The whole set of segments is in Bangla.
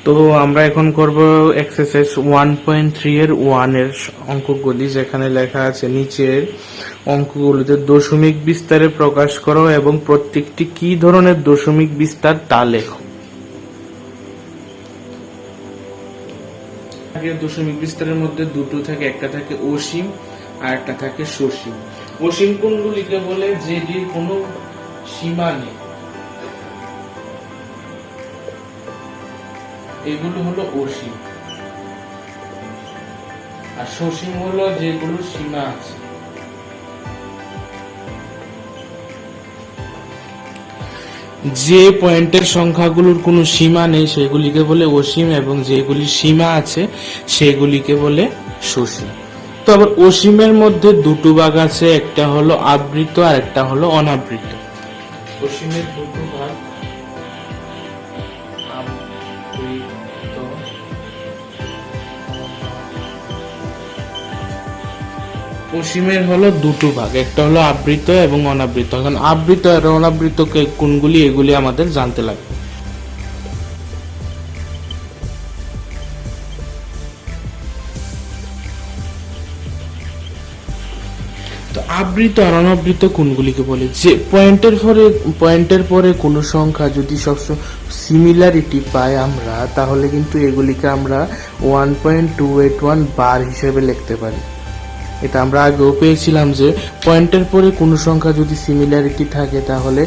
তো আমরা এখন করব এক্সারসাইজ 1.3 এর 1 এর অঙ্কগুলি, যেখানে লেখা আছে নিচের অঙ্কগুলিতে দশমিক বিস্তারে প্রকাশ করো এবং প্রত্যেকটি কি ধরনের দশমিক বিস্তার তা লেখো। দশমিক বিস্তারের মধ্যে দুটো থাকে, একটা থাকে অসীম আর একটা থাকে সসীম। অসীম কোনগুলিকে বলে? যেটির কোনো সীমা নেই, এগুলো হলো অসীম। আর সসীম হলো যেগুলো সীমা আছে। যে পয়েন্টের সংখ্যাগুলোর কোনো সীমা নেই সেগুলিকে বলে অসীম, এবং যেগুলি সীমা আছে সেগুলিকে বলে সসীম। তো আবার অসীমের মধ্যে দুটো ভাগ আছে, একটা হলো আবৃত আর একটা হলো অনাবৃত। অসীমের দুটো ভাগ, অসীমের হলো দুটো ভাগ, একটা হলো আবৃত এবং অনাবৃত। এখন আবৃত আর অনাবৃত কোনগুলি, এগুলি আমাদের জানতে লাগবে। তো আবৃত আর অনাবৃত কোনগুলিকে বলে? যে পয়েন্টের পরে কোনো সংখ্যা যদি সবসময় সিমিলারিটি পাই আমরা, তাহলে কিন্তু এগুলিকে আমরা 1.281 বার হিসেবে লিখতে পারি। এটা আমরা আগেও পেয়েছিলাম যে পয়েন্টের পরে কোনো সংখ্যা যদি সিমিলারিটি থাকে তাহলে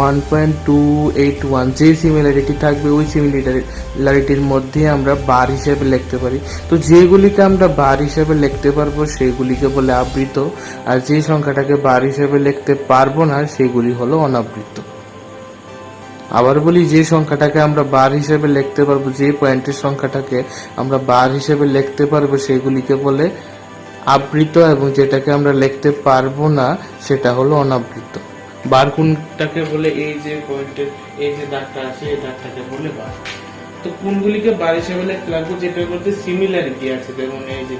1.281 যে সিমিলারিটি থাকবে ওই সিমিলারিটির মধ্যে আমরা বার হিসেবে লিখতে পারি। তো যেগুলিকে আমরা বার হিসেবে লিখতে পারবো সেগুলিকে বলে আবৃত, আর যে সংখ্যাটাকে বার হিসেবে লিখতে পারবো না সেগুলি হলো অনাবৃত। আবার বলি, যে সংখ্যাটাকে আমরা বার হিসেবে লিখতে পারবো, যে পয়েন্টের সংখ্যাটাকে আমরা বার হিসেবে লিখতে পারবো সেগুলিকে বলে আবৃত, এবং যেটাকে আমরা লিখতে পারবো না সেটা হলো অনাবৃত। বার কোনটাকে বলে? এই যে পয়েন্টের এই যে দাগটা আছে এই দাগটাকে বলে বার। তো কোনগুলিকে বার হিসেবে লিখতে লাগবে? যেটার মধ্যে সিমিলারিটি আছে, যেমন এই যে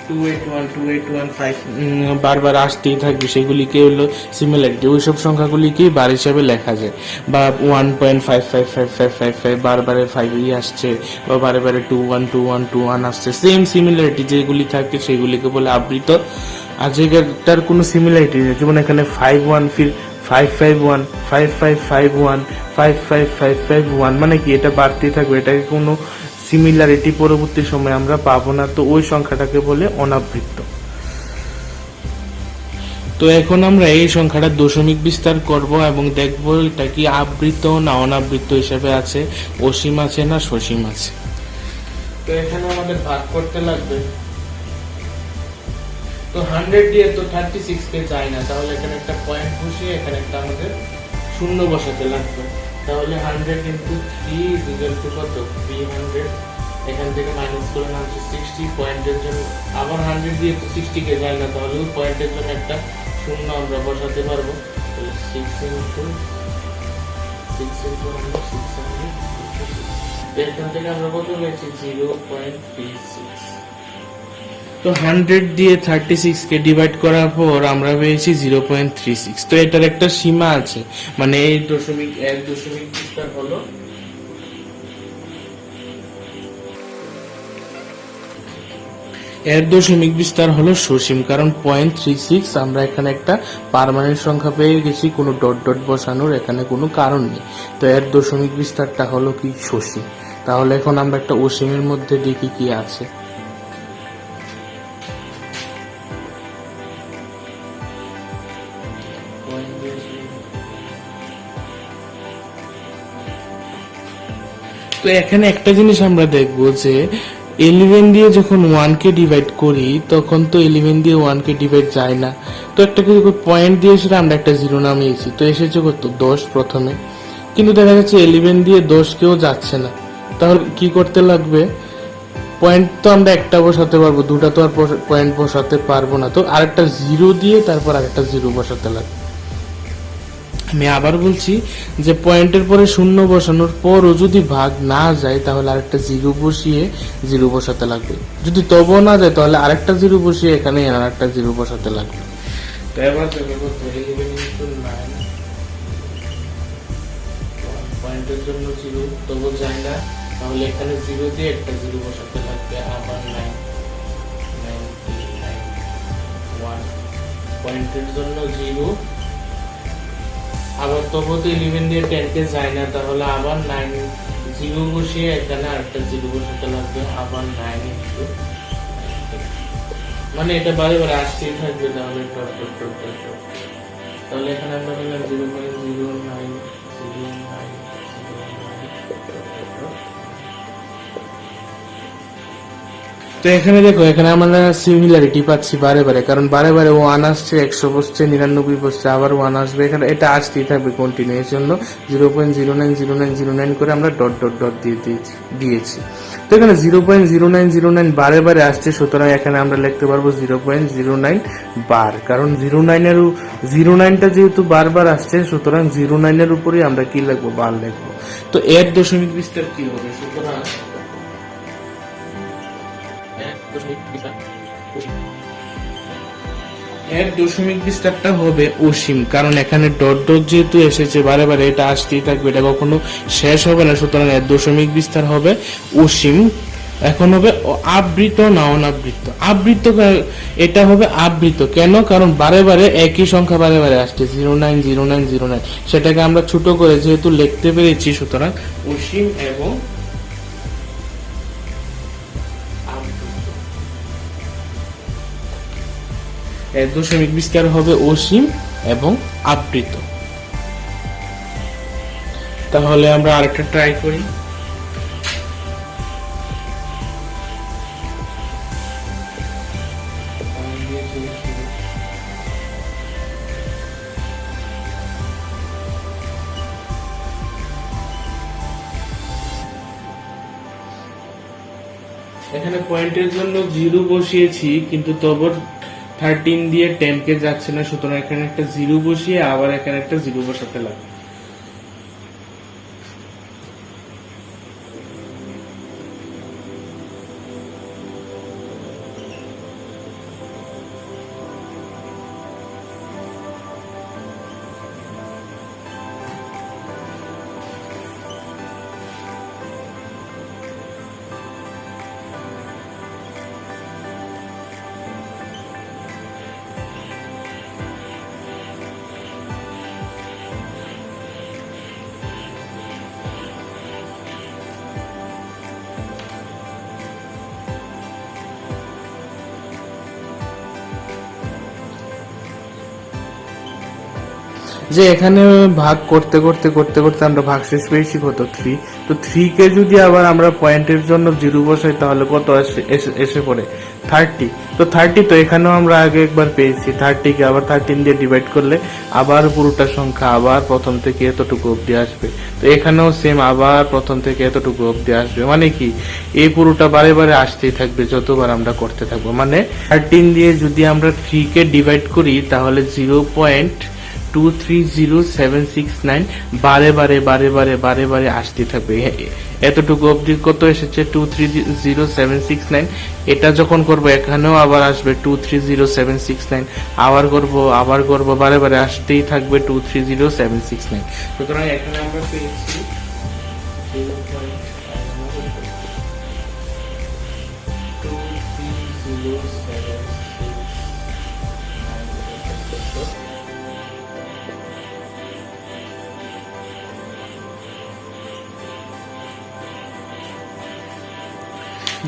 281 বারবার আসতেই থাকবে, সেগুলিকে হলো সিমিলারিটি, ওইসব সংখ্যাগুলিকেই বার হিসাবে লেখা যায়। বা 1.555555 বারবারে 5ই আসছে, বা বারে বারে 212121 আসছে, সেম সিমিলারিটি যেগুলি থাকে সেগুলিকে বলে আবৃত। আর যেটার কোনো সিমিলারিটি নেই, যেমন এখানে 51 ফির 551 5551 55551, মানে কি এটা বাড়তেই থাকবে, এটাকে কোনো সিমিলারিটি পরবর্তী সময় আমরা পাবো না, তো ওই সংখ্যাটাকে বলে অনাবৃত। তো এখন আমরা এই সংখ্যাটা দশমিক বিস্তার করব এবং দেখব এটা কি আবৃত না অনাবৃত হিসেবে আছে, অসীম আছে না সসীম আছে। তো এখানে আমাদের ভাগ করতে লাগবে। তো 100 দিয়ে তো 36 কে চাই না, তাহলে এখানে একটা পয়েন্ট বসিয়ে এখানে একটা আমাদের শূন্য বসাতে লাগবে। তাহলে 100 into 3 is equal to কত? 300। এখান থেকে মাইনাস করে নামছে 60 পয়েন্টের জন্য। আবার 100 দিয়ে তো 60 কে যায় না, তাহলে ওই পয়েন্টের জন্য একটা শূন্য আমরা বসাতে পারবো। তাহলে 6 into 600। এখান থেকে আমরা কত পেয়েছি? 0.36। তো 100 দিয়ে 36 কে ডিভাইড করার পর আমরা পেয়েছি 0.36। তো এটার একটা সীমা আছে, মানে এই দশমিক বিস্তার হলো দশমিক বিস্তার হলো সসীম, কারণ 0.36 আমরা এখানে একটা পার্মানেন্ট সংখ্যা পেয়ে গেছি, কোনো ডট ডট বসানোর এখানে কোনো কারণ নেই। তো দশমিক বিস্তারটা হলো কি? সসীম। তাহলে এখন আমরা একটা অসীমের মধ্যে দেখি কি আছে। তো এখানে একটা জিনিস আমরা দেখবো যে 11 দিয়ে যখন 1 কে ডিভাইড করি তখন তো 11 দিয়ে 1 কে ডিভাইড যায় না। তো একটা পয়েন্ট দিয়েছিল, আমরা একটা 0 নামিয়েছি, তো এসেছে কত? 10 প্রথমে, কিন্তু দেখা যাচ্ছে 11 দিয়ে 10 কেও যাচ্ছে না। তাহলে কি করতে লাগবে? পয়েন্ট তো আমরা একটা বসাতে পারবো, দুটা তো আর পয়েন্ট বসাতে পারবো না, তো আরেকটা 0 দিয়ে তারপর আরেকটা 0 বসাতে লাগবে। আমি আবার বলছি যে পয়েন্টের পরে শূন্য বসানোর পরও যদি ভাগ না যায় তাহলে আরেকটা 0 বসিয়ে 0 বসাতে লাগবে। যদি তবুও না যায় তাহলে আরেকটা 0 বসিয়ে এখানে আরেকটা 0 বসাতে লাগবে। তো এবার পয়েন্টের জন্য 0 তবু যায় না, তাহলে এখানে 0 দিয়ে একটা 0 বসাতে লাগবে, আবার 9 1 পয়েন্টের জন্য 0, আবার তবু তো 11 দিয়ে 10 কে যায় না, তাহলে আবার 9 0 বসিয়ে এখানে আরেকটা 0 বসাতে লাগবে, আবার 9 ইনটু, মানে এটা বারে বারে আসতেই থাকবে। তাহলে dot dot dot dot dot, তাহলে এখানে আমরা পেলাম 0.090909। তো এখানে দেখো, এখানে আমরা সিমিলারিটি পাচ্ছি বারে বারে, কারণ বারে বারে 1 আসছে, 100 বসছে, 99 বসছে, আবার 1 আসবে, এখানে এটা আসতেই থাকবে কন্টিনিউ। এর জন্য 0.090909 করে আমরা ডট ডট ডট দিয়ে দিয়েছি। তো এখানে 0.0909 বারে বারে আসছে, সুতরাং এখানে আমরা লিখতে পারবো 0.09 বার, কারণ 09টা যেহেতু বারবার আসছে, সুতরাং 09 উপরেই আমরা কি লিখবো, বার লিখবো। তো এর দশমিক বিস্তার কি হবে? সুতরাং এর দশমিক বিস্তারটা হবে অসীম, কারণ এখানে ডট ডট যেহেতু এসেছে বারে বারে, এটা আসতেই থাকবে, এটা কখনো শেষ হবে না, সুতরাং এর দশমিক বিস্তার হবে অসীম। এখন হবে আবৃত না অনাবৃত? আবৃত, এটা হবে আবৃত। কেন? কারণ বারে বারে একই সংখ্যা বারে বারে আসছে, 090909, সেটাকে আমরা ছোট করে যেহেতু লিখতে পেরেছি, সুতরাং অসীম এবং এর দশমিক বিস্তার হবে অসীম এবং আবৃত। তাহলে আমরা আরেকটা ট্রাই করি। এখানে পয়েন্টের জন্য 0 বসিয়েছি, কিন্তু তবু 13 দিয়ে 10 কে যাচ্ছে না, সুতরাং এখানে একটা 0 বসিয়ে আবার এখানে একটা 0 বসাতে লাগবে। যে এখানে ভাগ করতে করতে করতে করতে আমরা ভাগশেষ পেয়েছি কত, 3। তো 3 কে যদি আবার আমরা পয়েন্টের জন্য 0 বসাই, তাহলে কত এসে পড়ে, 30। তো 30, তো এখানেও আমরা আগে একবার পেয়েছি, 30 কে আবার 13 দিয়ে ডিভাইড করলে আবার পুরোটা সংখ্যা আবার প্রথম থেকে এতটুকু অব্দি আসবে। তো এখানেও সেম, আবার প্রথম থেকে এতটুকু অব্দি আসবে। মানে কি, এই পুরোটা বারে বারে আসতেই থাকবে যতবার আমরা করতে থাকবো। মানে 13 দিয়ে যদি আমরা 3 কে ডিভাইড করি, তাহলে 0.230769 বারে বারে বারে বারে বারে বারে আসতে থাকবে। এতটুকু অবধি কত এসেছে, 230769। এটা যখন করবো এখানেও আবার আসবে 230769, আবার করবো, বারে বারে আসতেই থাকবে 230769। সুতরাং এখানে আমরা পেয়েছি 0.230769।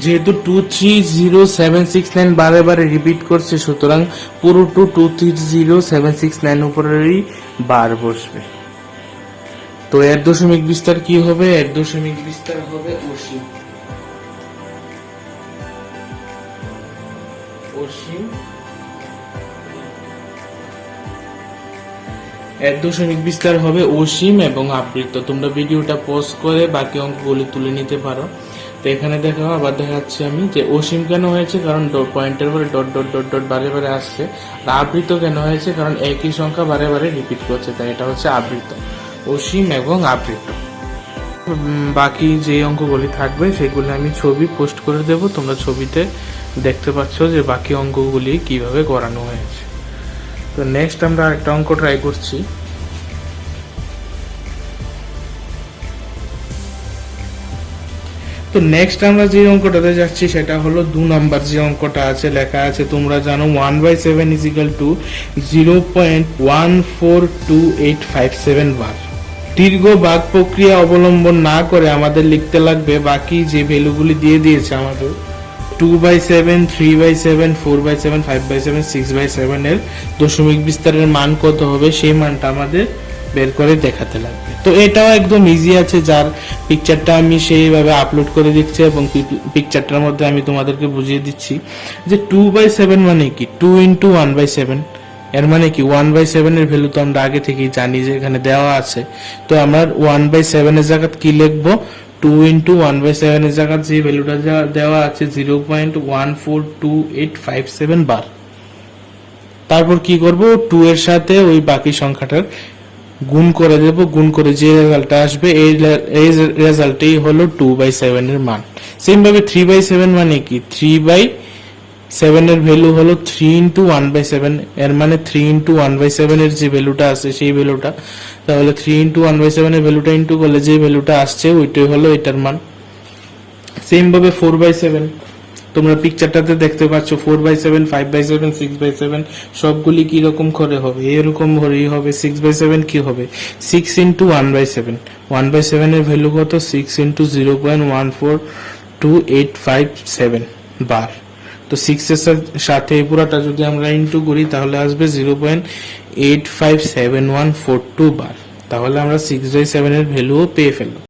যেহেতু 230769 বারে বারে রিপিট করছে, সুতরাং পুরো 230769 উপরেরই বার বসবে। তো এর দশমিক বিস্তার কি হবে? এর দশমিক বিস্তার হবে অসীম। এর দশমিক বিস্তার হবে অসীম এবং আবৃত। তোমরা ভিডিওটা পজ করে বাকি অঙ্কগুলি তুলে নিতে পারো। তো এখানে দেখো, আবার দেখাচ্ছি আমি যে অসীম কেন হয়েছে, কারণ পয়েন্টের পরে ডট ডট ডট ডট বারে বারে আসছে। আর আবৃত কেন হয়েছে, কারণ একই সংখ্যা বারে বারে রিপিট করছে, তাই এটা হচ্ছে আবৃত। অসীম এবং আবৃত। বাকি যে অঙ্কগুলি থাকবে সেগুলি আমি ছবি পোস্ট করে দেব, তোমরা ছবিতে দেখতে পাচ্ছ যে বাকি অঙ্কগুলি কিভাবে করানো হয়েছে। তো নেক্সট আমরা আরেকটা অঙ্ক ট্রাই করছি। তো নেক্সট আমরা যে অঙ্কটাতে যাচ্ছি সেটা হলো 2 নাম্বার যে অঙ্কটা আছে, লেখা আছে তোমরা জানো 1/7 ইজ ইকুয়াল টু 0.142857 বার। দীর্ঘ ভাগ প্রক্রিয়া অবলম্বন না করে আমাদের লিখতে লাগবে বাকি যে ভ্যালুগুলি দিয়ে দিয়েছে আমাদের 2/7, 3/7, 4/7, 5/7, 6/7 এর দশমিক বিস্তারের মান কত হবে সেই মানটা আমাদের বের করে দেখাতে লাগবে। তো এটাও একদম ইজি আছে, যার পিকচারটা আমি সেইভাবে আপলোড করে দিচ্ছি এবং পিকচারটার মধ্যে আমি তোমাদেরকে বুঝিয়ে দিচ্ছি যে 2/7 মানে কি 2 ইন্টু 1/7, এর মানে কি 1/7 এর ভ্যালু তো আমরা আগে থেকেই জানি যে এখানে দেওয়া আছে। তো আমরা 1/7 এর জায়গায় কি লিখবো, 2 ইন্টু 1/7 এর জায়গায় যে ভ্যালুটা দেওয়া আছে 0.142857 বার। তারপর কি করব, 2 এর সাথে ওই বাকি সংখ্যাটার গুণ করে দেব, গুণ করে যে রেজাল্টটা আসবে এই রেজাল্টই হলো 2/7 এর মান। সেম ভাবে 3/7 মানে কি 3/7 এর ভ্যালু হলো 3 ইন্টু 1/7, এর মানে 3 ইন্টু 1/7 এর যে ভ্যালুটা আছে সেই ভ্যালুটা, তাহলে 3 ইন্টু 1/7 এর ভ্যালুটা ইন্টু করলে যে ভ্যালুটা আসছে ওইটাই হলো এটার মান। সেম ভাবে 4/7 তোমরা পিকচারটাতে দেখতে পাচ্ছ 4/7, 5/7, 6/7 সবগুলি কি রকম করে হবে, এরকম করেই হবে। 6/7 কি হবে 6 ইন্টু 1/7, 1/7 এর ভ্যালু কত 6 ইন্টু 0.142857 বার। তো 6 এর সাথে এই পুরাটা যদি আমরা ইন্টু করি তাহলে আসবে 0.857142 বার। তাহলে আমরা 6/7 এর ভ্যালুও পেয়ে ফেললাম।